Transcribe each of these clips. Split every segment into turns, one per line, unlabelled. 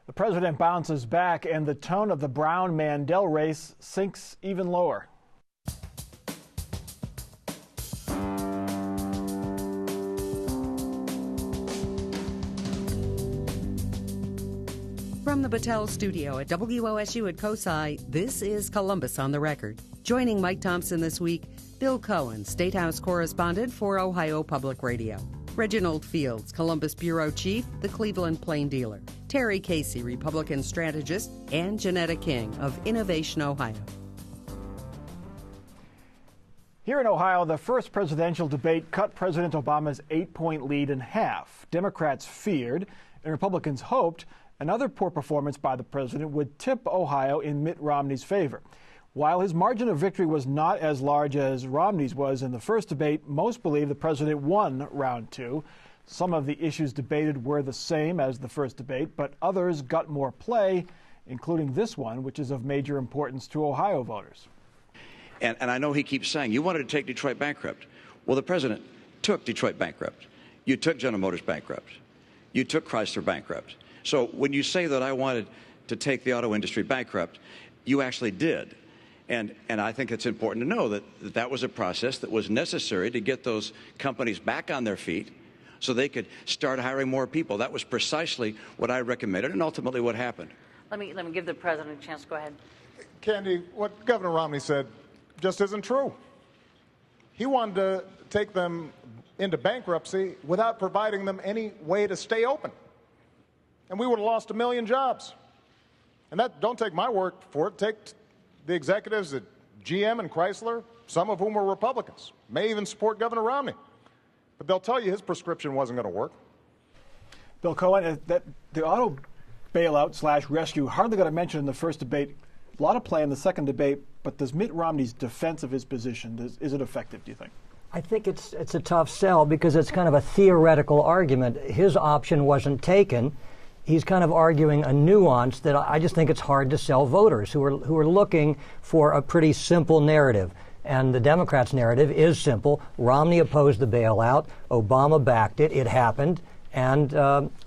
The president bounces back and the tone of the Brown-Mandel race sinks even lower.
From the Battelle studio at WOSU at COSI, this is Columbus on the Record. Joining Mike Thompson this week, Bill Cohen, State House correspondent for Ohio Public Radio. Reginald Fields, Columbus Bureau Chief, the Cleveland Plain Dealer. Terry Casey, Republican strategist, and Janetta King of Innovation Ohio.
Here in Ohio, the first presidential debate cut President Obama's 8-point lead in half. Democrats feared, and Republicans hoped, another poor performance by the president would tip Ohio in Mitt Romney's favor. While his margin of victory was not as large as Romney's was in the first debate, most believe the president won round two. Some of the issues debated were the same as the first debate, but others got more play, including this one, which is of major importance to Ohio voters.
And I know he keeps saying, you wanted to take Detroit bankrupt. Well, the president took Detroit bankrupt. You took General Motors bankrupt. You took Chrysler bankrupt. So when you say that I wanted to take the auto industry bankrupt, you actually did. And I think it's important to know that that was a process that was necessary to get those companies back on their feet so they could start hiring more people. That was precisely what I recommended and ultimately what happened.
Let me give the president a chance to go ahead.
Candy, what Governor Romney said just isn't true. He wanted to take them into bankruptcy without providing them any way to stay open. And we would have lost 1 million jobs. And that, don't take my word for it, take the executives at GM and Chrysler, some of whom were Republicans, may even support Governor Romney. But they'll tell you his prescription wasn't going to work.
Bill Cohen, that the auto bailout / rescue hardly got a mention in the first debate. A lot of play in the second debate, but does Mitt Romney's defense of his position, is it effective, do you think?
I think it's a tough sell because it's kind of a theoretical argument. His option wasn't taken. He's kind of arguing a nuance that I just think it's hard to sell voters who are looking for a pretty simple narrative. And the Democrats' narrative is simple. Romney opposed the bailout. Obama backed it. It happened. And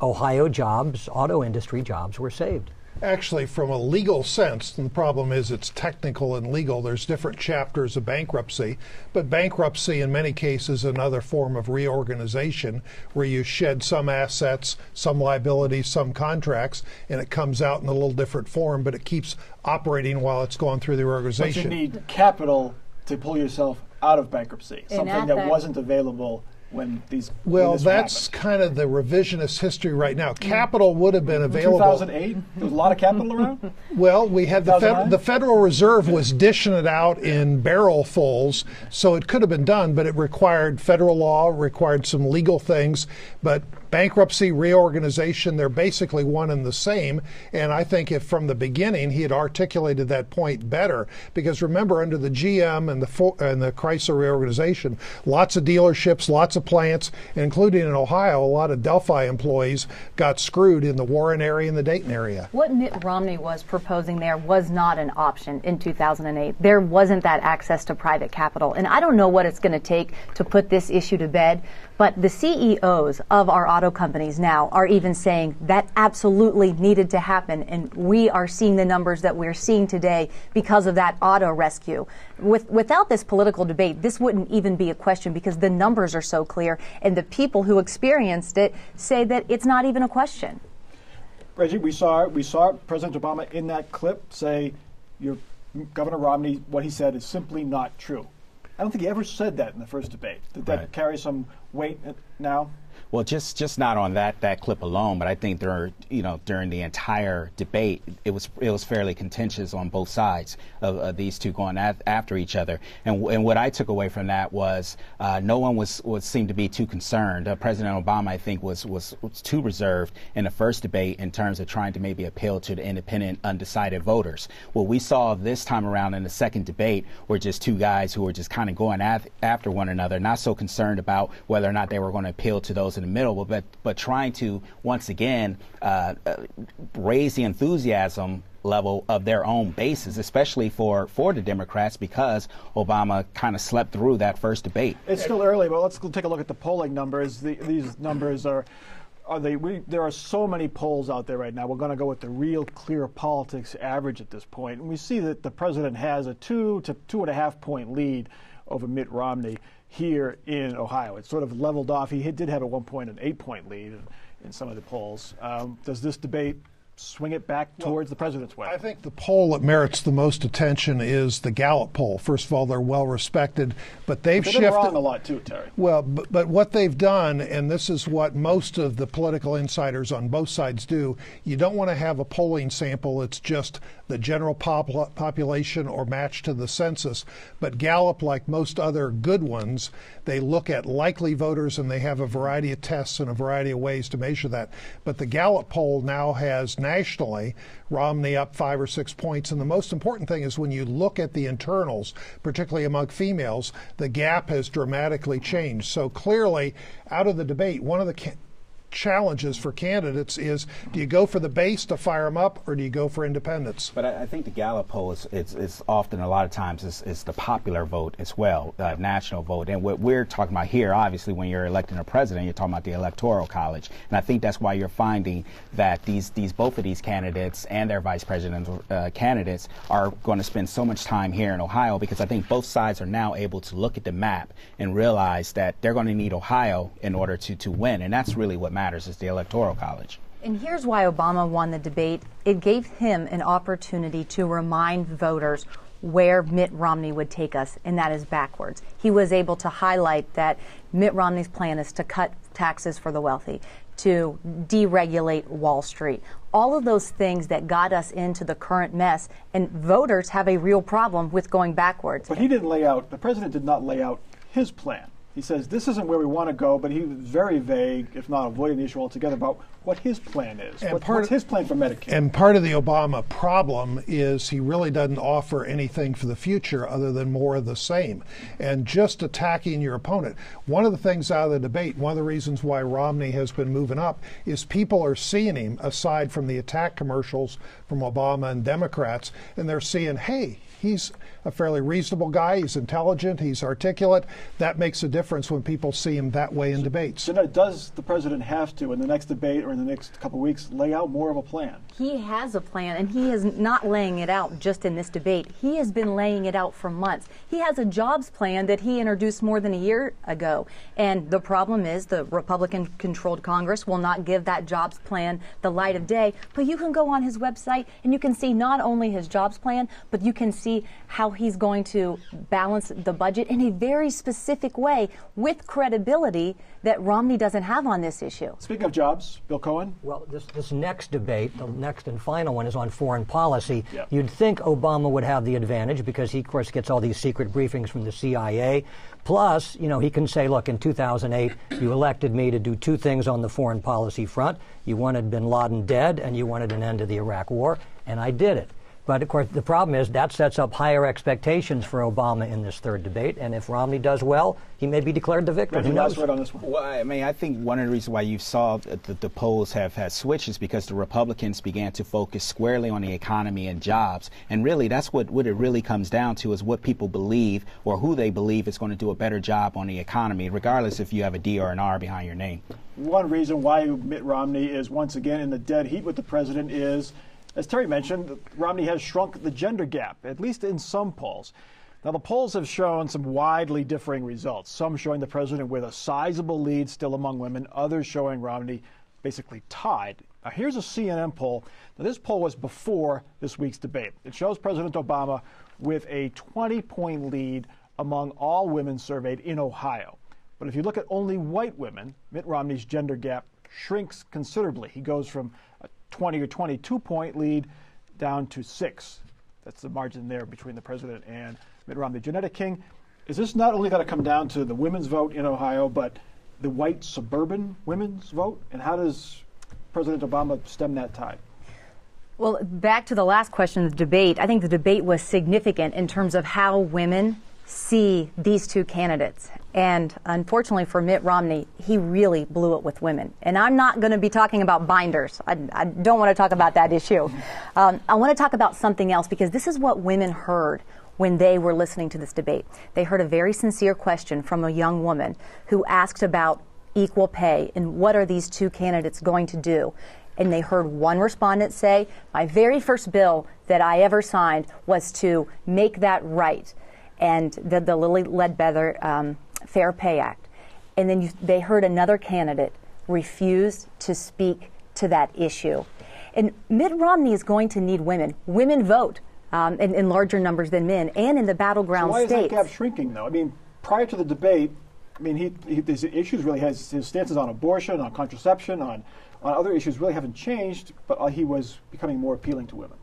Ohio jobs, auto industry jobs, were saved.
Actually, from a legal sense, and the problem is it's technical and legal, there's different chapters of bankruptcy, but bankruptcy in many cases is another form of reorganization where you shed some assets, some liabilities, some contracts, and it comes out in a little different form, but it keeps operating while it's going through the organization.
But you need capital to pull yourself out of bankruptcy, something that wasn't available when these.
Well, that's kind of the revisionist history right now. Capital would have been available.
2008, there was a lot of capital around.
Well, we had the Federal Reserve was dishing it out in barrelfuls, so it could have been done, but it required federal law, required some legal things. But bankruptcy, reorganization, they're basically one and the same. And I think if from the beginning he had articulated that point better, because remember, under the GM and the Chrysler reorganization, lots of dealerships, lots of plants, including in Ohio, a lot of Delphi employees got screwed in the Warren area and the Dayton area.
What Mitt Romney was proposing there was not an option in 2008. There wasn't that access to private capital. And I don't know what it's going to take to put this issue to bed, but the CEOs of our auto companies now are even saying that absolutely needed to happen. And we are seeing the numbers that we're seeing today because of that auto rescue. Without this political debate, this wouldn't even be a question because the numbers are so clear. And the people who experienced it say that it's not even a question.
Reggie, we saw President Obama in that clip say, Governor Romney, what he said is simply not true. I don't think he ever said that in the first debate. Did that carry some weight now?
Well, just not on that clip alone, but I think during the entire debate, it was fairly contentious on both sides of these two going after each other. And what I took away from that was no one seemed to be too concerned. President Obama, I think, was too reserved in the first debate in terms of trying to maybe appeal to the independent, undecided voters. What we saw this time around in the second debate were just two guys who were just kind of going after one another, not so concerned about whether or not they were going to appeal to those in the middle, but trying to once again raise the enthusiasm level of their own bases, especially for the Democrats, because Obama kind of slept through that first debate.
It's still early, but let's take a look at the polling numbers. These numbers are There are so many polls out there right now. We're going to go with the Real Clear Politics average at this point, and we see that the president has a 2 to 2.5 point lead over Mitt Romney here in Ohio. It's sort of leveled off. He did have at one point an 8-point lead in some of the polls. Does this debate swing it back towards the president's way?
I think the poll that merits the most attention is the Gallup poll. First of all, they're well respected, but they've shifted
wrong a lot too, Terry.
Well, but what they've done, and this is what most of the political insiders on both sides do, you don't want to have a polling sample. It's just the general population or matched to the census. But Gallup, like most other good ones, they look at likely voters, and they have a variety of tests and a variety of ways to measure that. But the Gallup poll now has nationally Romney up 5 or 6 points. And the most important thing is when you look at the internals, particularly among females, the gap has dramatically changed. So clearly, out of the debate, one of the challenges for candidates is, do you go for the base to fire them up, or do you go for independents?
But I think the Gallup poll is often, a lot of times, is the popular vote as well, national vote. And what we're talking about here, obviously, when you're electing a president, you're talking about the Electoral College. And I think that's why you're finding that both of these candidates and their vice presidential candidates are going to spend so much time here in Ohio, because I think both sides are now able to look at the map and realize that they're going to need Ohio in order to win. And that's really what matters, is the Electoral College.
And here's why Obama won the debate. It gave him an opportunity to remind voters where Mitt Romney would take us, and that is backwards. He was able to highlight that Mitt Romney's plan is to cut taxes for the wealthy, to deregulate Wall Street, all of those things that got us into the current mess, and voters have a real problem with going backwards.
But the president did not lay out his plan. He says this isn't where we want to go, but he was very vague, if not avoiding the issue altogether, about what his plan is. What's his plan for Medicare?
And part of the Obama problem is he really doesn't offer anything for the future other than more of the same. And just attacking your opponent. One of the things out of the debate, one of the reasons why Romney has been moving up, is people are seeing him, aside from the attack commercials from Obama and Democrats, and they're seeing, hey, he's a fairly reasonable guy. He's intelligent. He's articulate. That makes a difference when people see him that way in debates.
So now, does the president have to, in the next debate or in the next couple of weeks, lay out more of a plan?
He has a plan, and he is not laying it out just in this debate. He has been laying it out for months. He has a jobs plan that he introduced more than a year ago. And the problem is the Republican-controlled Congress will not give that jobs plan the light of day. But you can go on his website, and you can see not only his jobs plan, but you can see how he's going to balance the budget in a very specific way with credibility that Romney doesn't have on this issue.
Speaking of jobs, Bill Cohen?
Well, this next debate, the next and final one, is on foreign policy.
Yep.
You'd think Obama would have the advantage because he, of course, gets all these secret briefings from the CIA. Plus, he can say, look, in 2008, you elected me to do two things on the foreign policy front. You wanted bin Laden dead, and you wanted an end to the Iraq War, and I did it. But, of course, the problem is that sets up higher expectations for Obama in this third debate. And if Romney does well, he may be declared the victor. Who knows?
Right on this one.
Well, I mean, I think one of the reasons why you saw the polls have had switched is because the Republicans began to focus squarely on the economy and jobs. And really, that's what it really comes down to, is what people believe or who they believe is going to do a better job on the economy, regardless if you have a D or an R behind your name. One
reason why Mitt Romney is once again in the dead heat with the president is, as Terry mentioned, Romney has shrunk the gender gap, at least in some polls. Now, the polls have shown some widely differing results, some showing the president with a sizable lead still among women, others showing Romney basically tied. Now, here's a CNN poll. Now, this poll was before this week's debate. It shows President Obama with a 20-point lead among all women surveyed in Ohio. But if you look at only white women, Mitt Romney's gender gap shrinks considerably. He goes from a 20 or 22-point lead down to 6. That's the margin there between the president and Mitt Romney. Janetta King, is this not only going to come down to the women's vote in Ohio, but the white suburban women's vote? And how does President Obama stem that tide?
Well, back to the last question of the debate, I think the debate was significant in terms of how women see these two candidates. And unfortunately for Mitt Romney, he really blew it with women. And I'm not going to be talking about binders. I don't want to talk about that issue. I want to talk about something else, because this is what women heard when they were listening to this debate. They heard a very sincere question from a young woman who asked about equal pay, and what are these two candidates going to do? And they heard one respondent say, my very first bill that I ever signed was to make that right, and the Lilly Ledbetter Fair Pay Act. And then they heard another candidate refuse to speak to that issue. And Mitt Romney is going to need women. Women vote in larger numbers than men, and in the battleground
states. So why is
states.
that gap shrinking, though? I mean, prior to the debate, I mean, his issues really his stances on abortion, on contraception, on other issues really haven't changed, but he was becoming more appealing to women.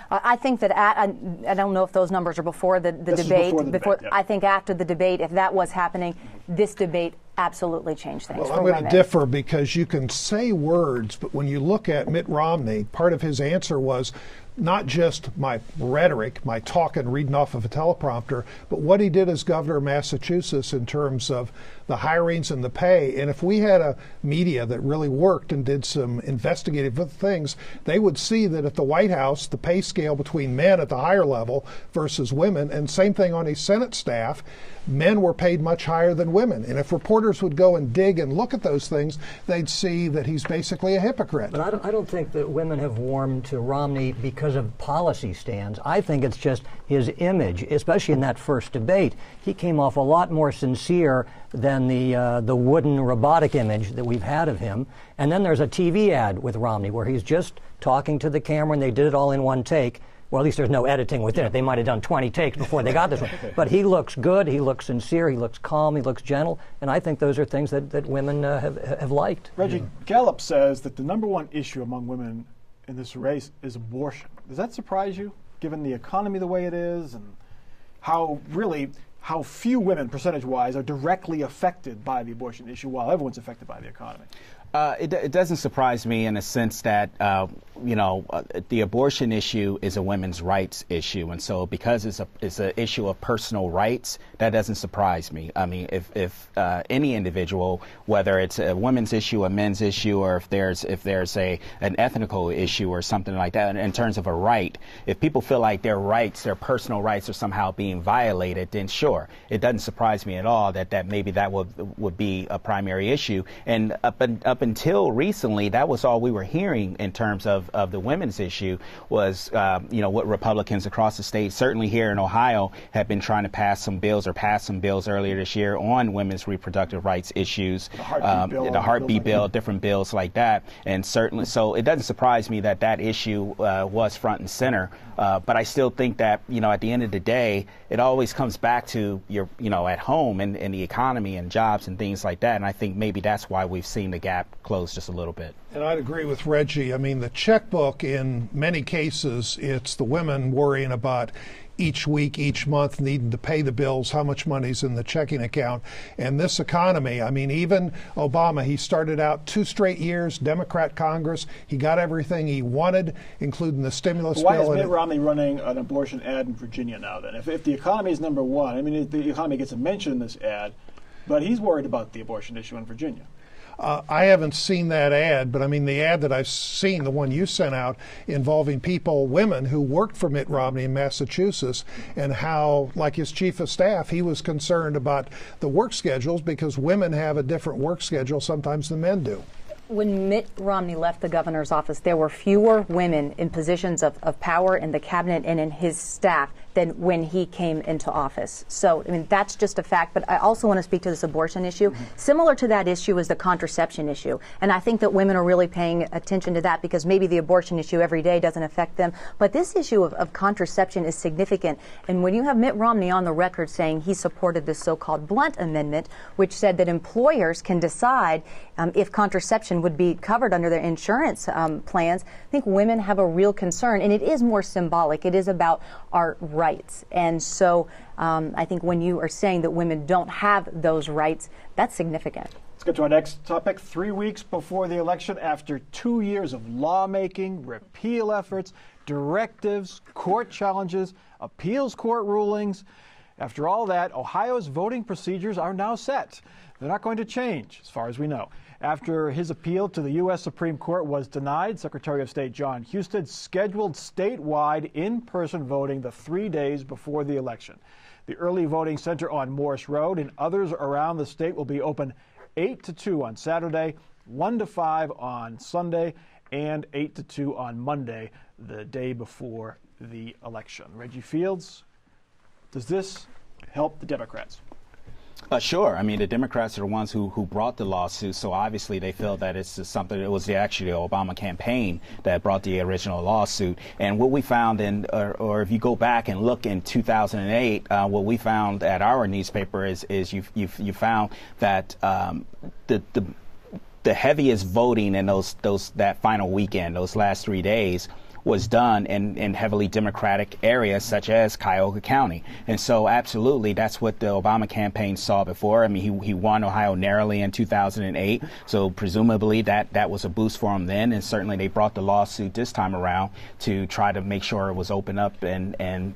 I think that I don't know if those numbers are before the debate.
Before, yeah.
I think after the debate, if that was happening, this debate absolutely changed things.
Well, I'm going to differ, because you can say words, but when you look at Mitt Romney, part of his answer was not just my rhetoric, my talking, reading off of a teleprompter, but what he did as governor of Massachusetts in terms of the hirings and the pay. And if we had a media that really worked and did some investigative things, they would see that at the White House, the pay scale between men at the higher level versus women, and same thing on his Senate staff, men were paid much higher than women. And if reporters would go and dig and look at those things, they'd see that he's basically a hypocrite.
But I don't think that women have warmed to Romney because of policy stands. I think it's just his image, especially in that first debate. He came off a lot more sincere than the wooden robotic image that we've had of him. And then there's a TV ad with Romney where he's just talking to the camera, and they did it all in one take. Well, at least there's no editing within it. They might have done 20 takes before they got this one. But he looks good, he looks sincere, he looks calm, he looks gentle, and I think those are things that women have liked.
Reggie, Gallup says that the number one issue among women in this race is abortion. Does that surprise you, given the economy the way it is, and how few women, percentage-wise, are directly affected by the abortion issue while everyone's affected by the economy?
It doesn't surprise me in a sense that, the abortion issue is a women's rights issue. And so because it's an issue of personal rights, that doesn't surprise me. I mean, if any individual, whether it's a women's issue, a men's issue, or if there's an ethnical issue or something like that, in terms of a right, if people feel like their rights, their personal rights are somehow being violated, then sure, it doesn't surprise me at all that maybe that would be a primary issue. And up until recently, that was all we were hearing in terms of the women's issue was, what Republicans across the state, certainly here in Ohio, have been trying to pass some bills earlier this year on women's reproductive rights issues, the heartbeat bill, different bills like that. And certainly, so it doesn't surprise me that issue was front and center. But I still think that, at the end of the day, it always comes back to your, at home and the economy and jobs and things like that. And I think maybe that's why we've seen the gap close just a little bit.
And I'd agree with Reggie. I mean, the checkbook, in many cases, it's the women worrying about each week, each month, needing to pay the bills, how much money's in the checking account. And this economy, I mean, even Obama, he started out 2 straight years, Democrat Congress. He got everything he wanted, including the stimulus bill.
Why is Mitt Romney running an abortion ad in Virginia now, then? If the economy is number one, I mean, the economy gets a mention in this ad, but he's worried about the abortion issue in Virginia.
I haven't seen that ad, but I mean, the ad that I've seen, the one you sent out, involving women who worked for Mitt Romney in Massachusetts, and how, like his chief of staff, he was concerned about the work schedules because women have a different work schedule sometimes than men do.
When Mitt Romney left the governor's office, there were fewer women in positions of power in the cabinet and in his staff than when he came into office. So, I mean, that's just a fact. But I also want to speak to this abortion issue. Mm-hmm. Similar to that issue is the contraception issue. And I think that women are really paying attention to that because maybe the abortion issue every day doesn't affect them. But this issue of contraception is significant. And when you have Mitt Romney on the record saying he supported this so-called Blunt Amendment, which said that employers can decide if contraception would be covered under their insurance plans, I think women have a real concern. And it is more symbolic. It is about our rights. And so I think when you are saying that women don't have those rights, that's significant.
Let's get to our next topic. 3 weeks before the election, after 2 years of lawmaking, repeal efforts, directives, court challenges, appeals court rulings, after all that, Ohio's voting procedures are now set. They're not going to change, as far as we know. After his appeal to the U.S. Supreme Court was denied, Secretary of State Jon Husted scheduled statewide in-person voting the 3 days before the election. The early voting center on Morse Road and others around the state will be open 8 to 2 on Saturday, 1 to 5 on Sunday, and 8 to 2 on Monday, the day before the election. Reggie Fields, does this help the Democrats?
Sure. I mean, the Democrats are the ones who brought the lawsuit, so obviously they feel that it's something. It was actually the Obama campaign that brought the original lawsuit. And what we found or if you go back and look in 2008, what we found at our newspaper is you found that the heaviest voting in that final weekend, those last 3 days, was done in heavily Democratic areas such as Cuyahoga County. And so absolutely, that's what the Obama campaign saw before. I mean, he won Ohio narrowly in 2008, so presumably that was a boost for him then, and certainly they brought the lawsuit this time around to try to make sure it was open up, and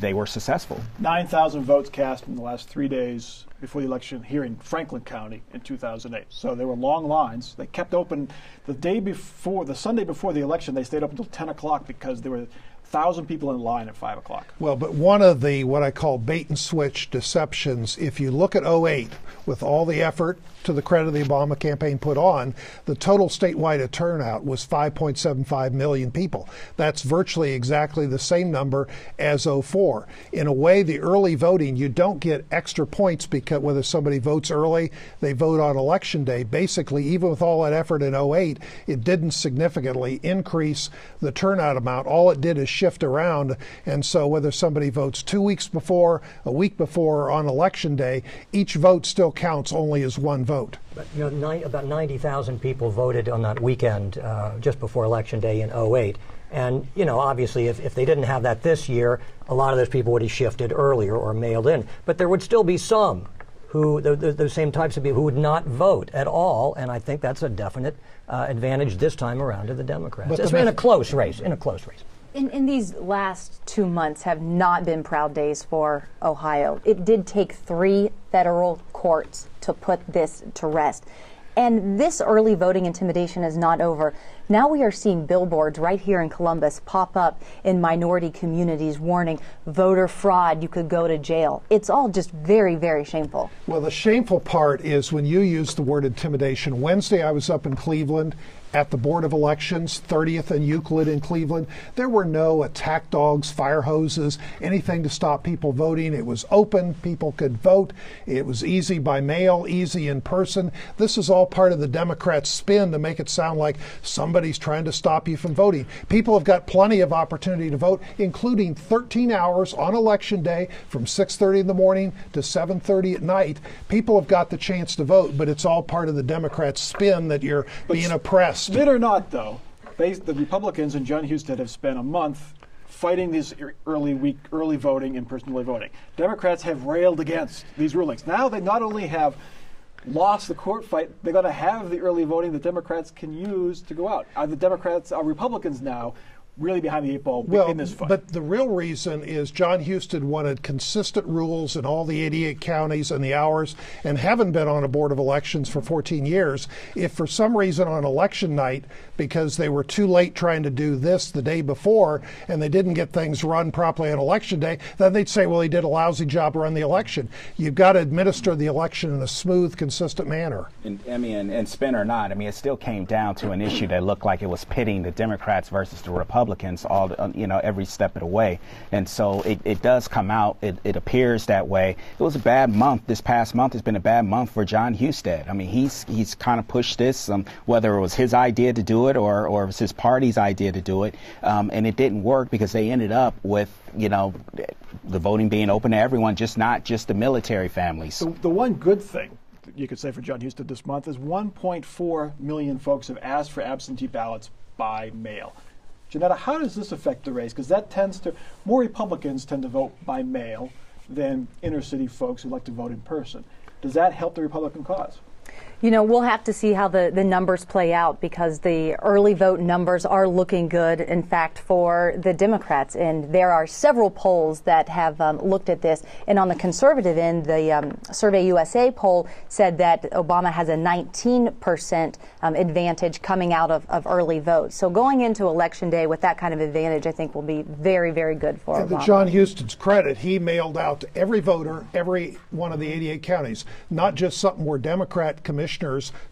they were successful. 9,000
votes cast in the last 3 days before the election here in Franklin County in 2008. So there were long lines. They kept open the Sunday before the election. They stayed open until 10 o'clock because there were 1,000 people in line at 5 o'clock.
Well, but one of the what I call bait and switch deceptions, if you look at 08, with all the effort, to the credit of the Obama campaign, put on, the total statewide turnout was 5.75 million people. That's virtually exactly the same number as 04. In a way, the early voting, you don't get extra points because whether somebody votes early, they vote on election day. Basically, even with all that effort in 08, it didn't significantly increase the turnout amount. All it did is shift around. And so whether somebody votes 2 weeks before, a week before, or on election day, each vote still counts only as one vote.
But, about 90,000 people voted on that weekend just before Election Day in 08. And, obviously, if they didn't have that this year, a lot of those people would have shifted earlier or mailed in. But there would still be some who, those same types of people, who would not vote at all. And I think that's a definite advantage this time around to the Democrats. It's in a close race,
In these last 2 months have not been proud days for Ohio. It did take 3 federal courts to put this to rest. And this early voting intimidation is not over. Now we are seeing billboards right here in Columbus pop up in minority communities warning voter fraud, you could go to jail. It's all just very, very shameful.
Well, the shameful part is when you use the word intimidation. Wednesday I was up in Cleveland at the Board of Elections, 30th and Euclid in Cleveland. There were no attack dogs, fire hoses, anything to stop people voting. It was open. People could vote. It was easy by mail, easy in person. This is all part of the Democrats' spin to make it sound like somebody's trying to stop you from voting. People have got plenty of opportunity to vote, including 13 hours on Election Day from 6:30 in the morning to 7:30 at night. People have got the chance to vote, but it's all part of the Democrats' spin that you're being oppressed.
Bid or not, though, the Republicans and John Husted have spent a month fighting this early voting, in-person early voting. Democrats have railed against these rulings. Now they not only have lost the court fight, they're going to have the early voting that Democrats can use to go out. Are Republicans now really behind the 8 ball in this fight?
But the real reason is John Husted wanted consistent rules in all the 88 counties and the hours, and haven't been on a board of elections for 14 years. If for some reason on election night, because they were too late trying to do this the day before, and they didn't get things run properly on election day, then they'd say, well, he did a lousy job to run the election. You've got to administer the election in a smooth, consistent manner.
And spin or not, it still came down to an issue that looked like it was pitting the Democrats versus the Republicans every step of the way. And so it does come out, it appears that way. It was a bad month. This past month has been a bad month for John Husted. He's kind of pushed this, whether it was his idea to do it or it was his party's idea to do it, and it didn't work because they ended up with the voting being open to everyone, not just the military families.
The one good thing you could say for John Husted this month is 1.4 million folks have asked for absentee ballots by mail. Janetta, how does this affect the race? Because that more Republicans tend to vote by mail than inner city folks who like to vote in person. Does that help the Republican cause?
You know, we'll have to see how the numbers play out, because the early vote numbers are looking good, in fact, for the Democrats. And there are several polls that have looked at this. And on the conservative end, the Survey USA poll said that Obama has a 19% advantage coming out of early votes. So going into Election Day with that kind of advantage, I think will be very, very good for
and
Obama.
To John Huston's credit, he mailed out to every voter, every one of the 88 counties, not just something where Democrat commissioners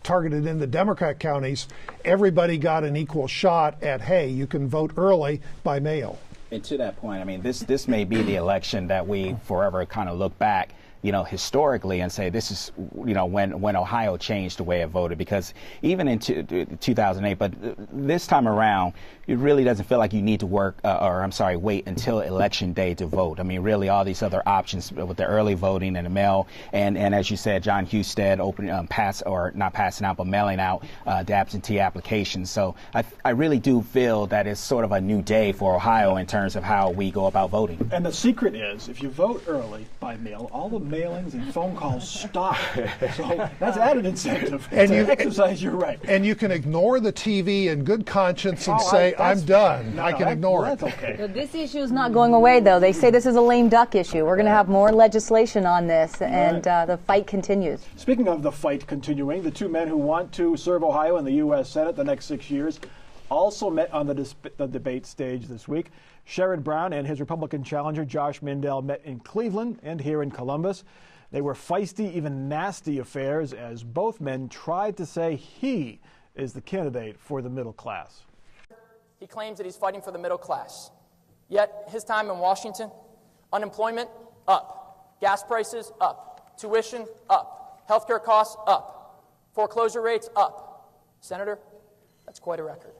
targeted in the Democrat counties. Everybody got an equal shot at, hey, you can vote early by mail.
And to that point, I mean, this may be the election that we forever kind of look back, you know, historically and say this is, you know, when Ohio changed the way it voted, because even in 2008, but this time around, it really doesn't feel like you need to wait until Election Day to vote. I mean, really all these other options with the early voting and the mail, and as you said, John Husted not passing out, but mailing out the absentee applications. So I really do feel that it's sort of a new day for Ohio in terms of how we go about voting.
And the secret is, if you vote early by mail, all the mailings and phone calls stop. So that's added incentive to exercise your right.
And you can ignore the TV in good conscience and say, I'm done. I can ignore it.
That's okay.
So this issue is not going away, though. They say this is a lame duck issue. We're going to have more legislation on this, and the fight continues.
Speaking of the fight continuing, the two men who want to serve Ohio in the U.S. Senate the next 6 years also met on the debate stage this week. Sherrod Brown and his Republican challenger Josh Mandel met in Cleveland and here in Columbus. They were feisty, even nasty affairs, as both men tried to say he is the candidate for the middle class.
He claims that he's fighting for the middle class. Yet, his time in Washington, unemployment up, gas prices up, tuition up, healthcare costs up, foreclosure rates up. Senator, that's quite a record.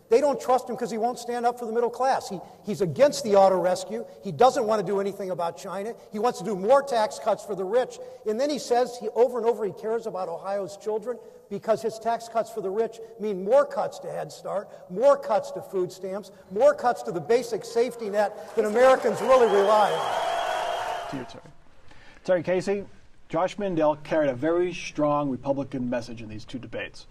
They don't trust him because he won't stand up for the middle class. He's against the auto rescue. He doesn't want to do anything about China. He wants to do more tax cuts for the rich. And then he says over and over he cares about Ohio's children because his tax cuts for the rich mean more cuts to Head Start, more cuts to food stamps, more cuts to the basic safety net that Americans really rely on.
To you, Terry. Terry Casey, Josh Mandel carried a very strong Republican message in these two debates.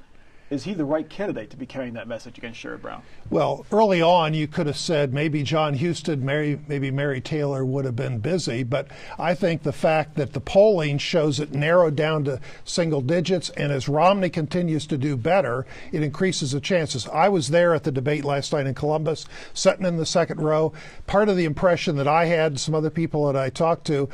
Is he the right candidate to be carrying that message against Sherrod Brown?
Well, early on, you could have said maybe John Husted, maybe Mary Taylor would have been busy. But I think the fact that the polling shows it narrowed down to single digits, and as Romney continues to do better, it increases the chances. I was there at the debate last night in Columbus, sitting in the second row. Part of the impression that I had, some other people that I talked to,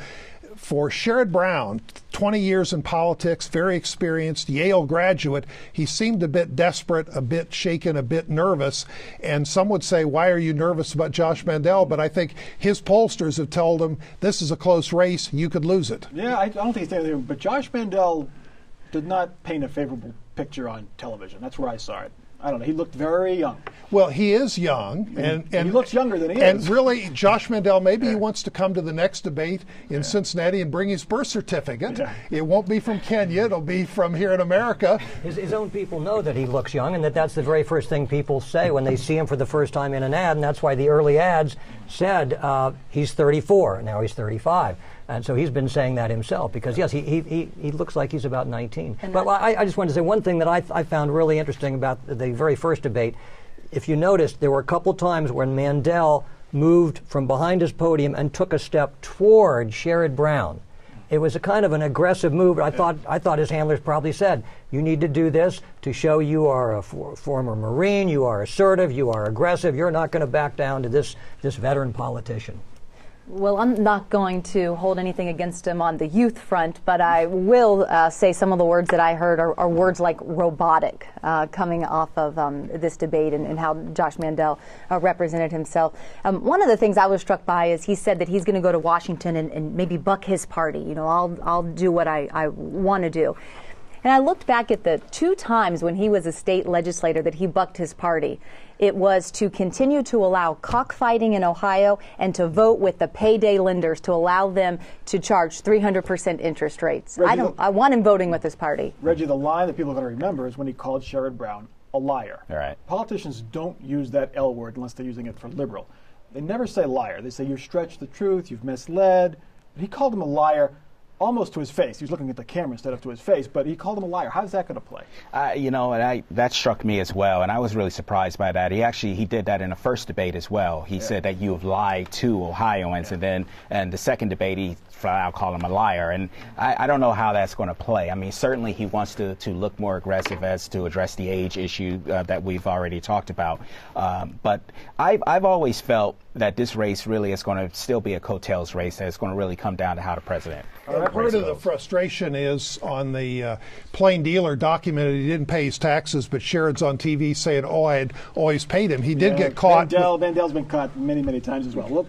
for Sherrod Brown, 20 years in politics, very experienced, Yale graduate, he seemed a bit desperate, a bit shaken, a bit nervous. And some would say, why are you nervous about Josh Mandel? But I think his pollsters have told him, this is a close race, you could lose it.
Yeah, I don't think it's anything, but Josh Mandel did not paint a favorable picture on television. That's where I saw it. I don't know. He looked very young.
Well, he is young. And
he looks younger than he
is.
And
really, Josh Mandel, maybe he wants to come to the next debate in Cincinnati and bring his birth certificate. Yeah. It won't be from Kenya. It'll be from here in America.
His own people know that he looks young, and that's the very first thing people say when they see him for the first time in an ad, and that's why the early ads said he's 34. Now he's 35. And so he's been saying that himself because, yes, he looks like he's about 19. But I just wanted to say one thing that I found really interesting about the very first debate. If you noticed, there were a couple times when Mandel moved from behind his podium and took a step toward Sherrod Brown. It was a kind of an aggressive move. I thought his handlers probably said, you need to do this to show you are a former Marine, you are assertive, you are aggressive, you're not going to back down to this veteran politician.
Well, I'm not going to hold anything against him on the youth front, but I will say some of the words that I heard are words like robotic coming off of this debate and how Josh Mandel represented himself. One of the things I was struck by is he said that he's going to go to Washington and maybe buck his party. You know, I'll do what I want to do. And I looked back at the 2 times when he was a state legislator that he bucked his party. It was to continue to allow cockfighting in Ohio and to vote with the payday lenders to allow them to charge 300% interest rates.
Reggie,
I want him voting with his party.
Reggie, the line that people are going to remember is when he called Sherrod Brown a liar.
All right.
Politicians don't use that L word unless they're using it for liberal. They never say liar. They say you've stretched the truth, you've misled. But he called him a liar almost to his face. He was looking at the camera instead of to his face, but he called him a liar. How's that going to play?
And that struck me as well, and I was really surprised by that. He did that in the first debate as well. He said that you have lied to Ohioans, and the second debate he flat out called him a liar. And I don't know how that's going to play. I mean, certainly he wants to look more aggressive as to address the age issue that we've already talked about. But I've always felt that this race really is going to still be a coattails race, that it's going to really come down to how the president.
Part of the frustration is on the plain dealer documented he didn't pay his taxes, but Sherrod's on TV saying, I had always paid him. He did get caught.
Mandel's been caught many, many times as well.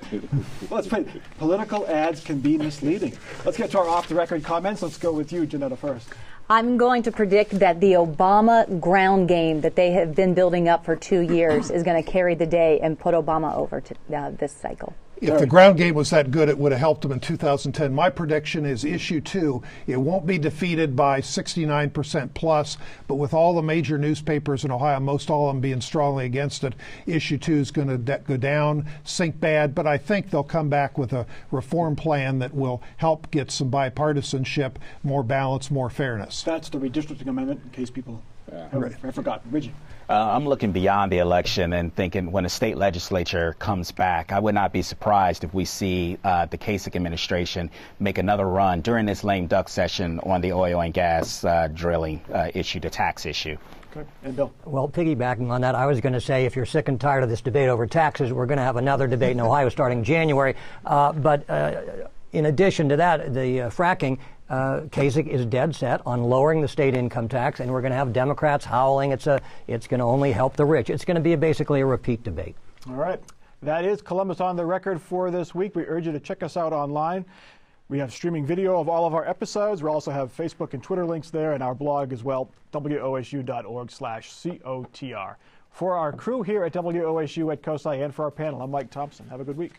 Let's put political ads can be misleading. Let's get to our off-the-record comments. Let's go with you, Janetta, first.
I'm going to predict that the Obama ground game that they have been building up for 2 years is going to carry the day and put Obama over to this cycle.
If the ground game was that good, it would have helped him in 2010. My prediction is issue 2. It won't be defeated by 69% plus, but with all the major newspapers in Ohio, most all of them being strongly against it, issue 2 is going to go down, sink bad. But I think they'll come back with a reform plan that will help get some bipartisanship, more balance, more fairness.
That's the redistricting amendment, in case people have forgotten. Reggie.
I'm looking beyond the election and thinking when the state legislature comes back, I would not be surprised if we see the Kasich administration make another run during this lame duck session on the oil and gas drilling issue, the tax issue.
Okay. And Bill?
Well, piggybacking on that, I was going to say if you're sick and tired of this debate over taxes, we're going to have another debate in Ohio starting January. But in addition to that, the fracking, Kasich is dead set on lowering the state income tax, and we're going to have Democrats howling it's going to only help the rich. It's going to be basically a repeat debate.
All right. That is Columbus on the Record for this week. We urge you to check us out online. We have streaming video of all of our episodes. We also have Facebook and Twitter links there, and our blog as well, wosu.org/COTR. For our crew here at WOSU at COSI and for our panel, I'm Mike Thompson. Have a good week.